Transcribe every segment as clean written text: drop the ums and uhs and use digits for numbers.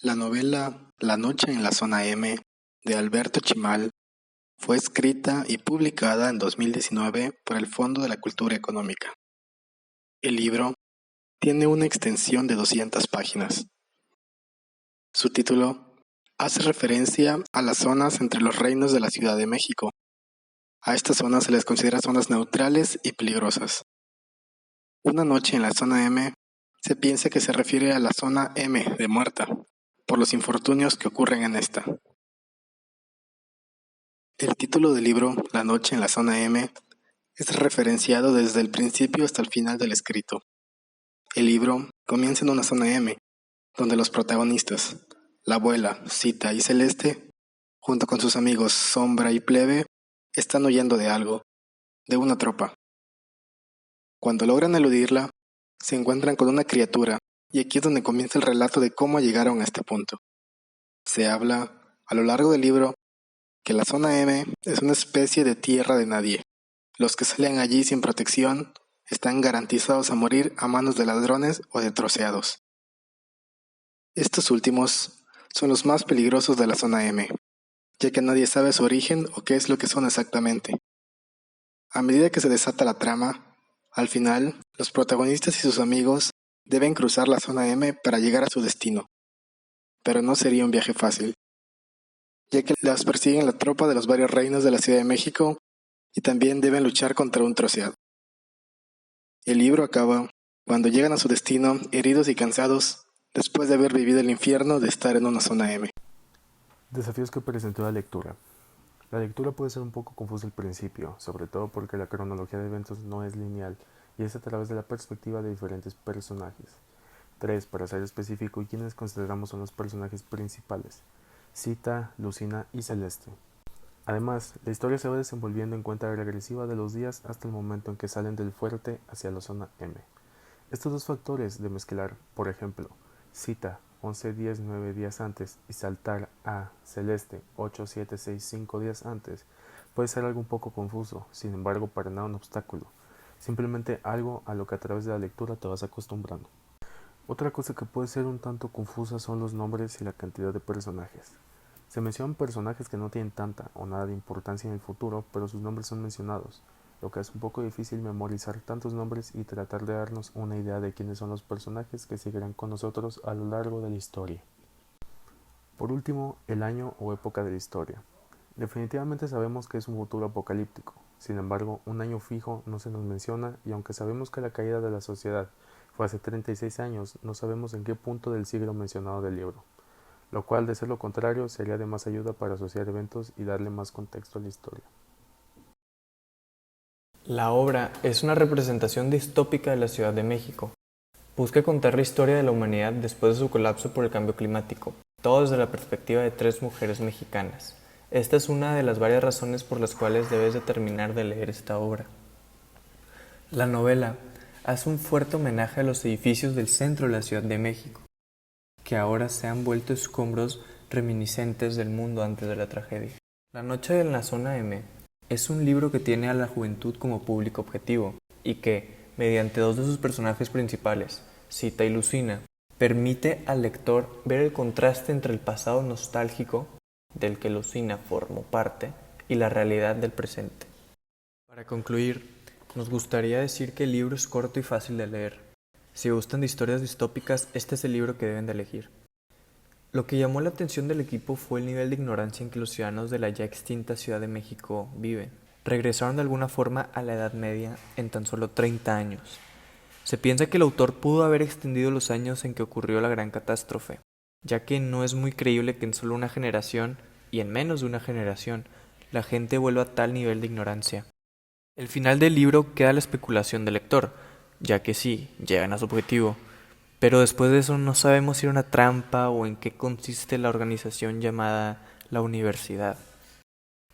La novela La noche en la zona M de Alberto Chimal fue escrita y publicada en 2019 por el Fondo de la Cultura Económica. El libro tiene una extensión de 200 páginas. Su título hace referencia a las zonas entre los reinos de la Ciudad de México. A estas zonas se les considera zonas neutrales y peligrosas. Una noche en la zona M se piensa que se refiere a la zona M de muerta, por los infortunios que ocurren en esta. El título del libro, La noche en la zona M, es referenciado desde el principio hasta el final del escrito. El libro comienza en una zona M, donde los protagonistas, la abuela, Cita y Celeste, junto con sus amigos Sombra y Plebe, están huyendo de algo, de una tropa. Cuando logran eludirla, se encuentran con una criatura, y aquí es donde comienza el relato de cómo llegaron a este punto. Se habla, a lo largo del libro, que la zona M es una especie de tierra de nadie. Los que salen allí sin protección están garantizados a morir a manos de ladrones o de troceados. Estos últimos son los más peligrosos de la zona M, ya que nadie sabe su origen o qué es lo que son exactamente. A medida que se desata la trama, al final, los protagonistas y sus amigos deben cruzar la zona M para llegar a su destino. Pero no sería un viaje fácil, ya que las persiguen la tropa de los varios reinos de la Ciudad de México y también deben luchar contra un troceado. El libro acaba cuando llegan a su destino heridos y cansados después de haber vivido el infierno de estar en una zona M. Desafíos que presentó la lectura. La lectura puede ser un poco confusa al principio, sobre todo porque la cronología de eventos no es lineal y es a través de la perspectiva de diferentes personajes. 3. Para ser específico, y quienes consideramos son los personajes principales: Cita, Lucina y Celeste. Además, la historia se va desenvolviendo en cuenta regresiva de los días hasta el momento en que salen del fuerte hacia la zona M. Estos dos factores de mezclar, por ejemplo, Cita 11, 10, 9 días antes y saltar a Celeste 8, 7, 6, 5 días antes, puede ser algo un poco confuso, sin embargo para nada un obstáculo, simplemente algo a lo que a través de la lectura te vas acostumbrando. Otra cosa que puede ser un tanto confusa son los nombres y la cantidad de personajes. Se mencionan personajes que no tienen tanta o nada de importancia en el futuro, pero sus nombres son mencionados, lo que es un poco difícil memorizar tantos nombres y tratar de darnos una idea de quiénes son los personajes que seguirán con nosotros a lo largo de la historia. Por último, el año o época de la historia. Definitivamente sabemos que es un futuro apocalíptico, sin embargo, un año fijo no se nos menciona y aunque sabemos que la caída de la sociedad fue hace 36 años, no sabemos en qué punto del siglo mencionado del libro, lo cual, de ser lo contrario, sería de más ayuda para asociar eventos y darle más contexto a la historia. La obra es una representación distópica de la Ciudad de México. Busca contar la historia de la humanidad después de su colapso por el cambio climático, todo desde la perspectiva de 3 mujeres mexicanas. Esta es una de las varias razones por las cuales debes de terminar de leer esta obra. La novela hace un fuerte homenaje a los edificios del centro de la Ciudad de México, que ahora se han vuelto escombros reminiscentes del mundo antes de la tragedia. La noche en la zona M es un libro que tiene a la juventud como público objetivo y que, mediante 2 de sus personajes principales, Cita y Lucina, permite al lector ver el contraste entre el pasado nostálgico, del que Lucina formó parte, y la realidad del presente. Para concluir, nos gustaría decir que el libro es corto y fácil de leer. Si gustan de historias distópicas, este es el libro que deben de elegir. Lo que llamó la atención del equipo fue el nivel de ignorancia en que los ciudadanos de la ya extinta Ciudad de México viven. Regresaron de alguna forma a la Edad Media en tan solo 30 años. Se piensa que el autor pudo haber extendido los años en que ocurrió la gran catástrofe, ya que no es muy creíble que en solo una generación, y en menos de una generación, la gente vuelva a tal nivel de ignorancia. El final del libro queda a la especulación del lector, ya que sí, llegan a su objetivo, pero después de eso no sabemos si era una trampa o en qué consiste la organización llamada la universidad.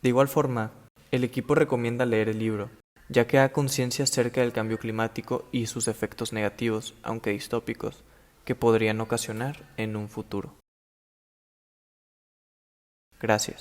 De igual forma, el equipo recomienda leer el libro, ya que da conciencia acerca del cambio climático y sus efectos negativos, aunque distópicos, que podrían ocasionar en un futuro. Gracias.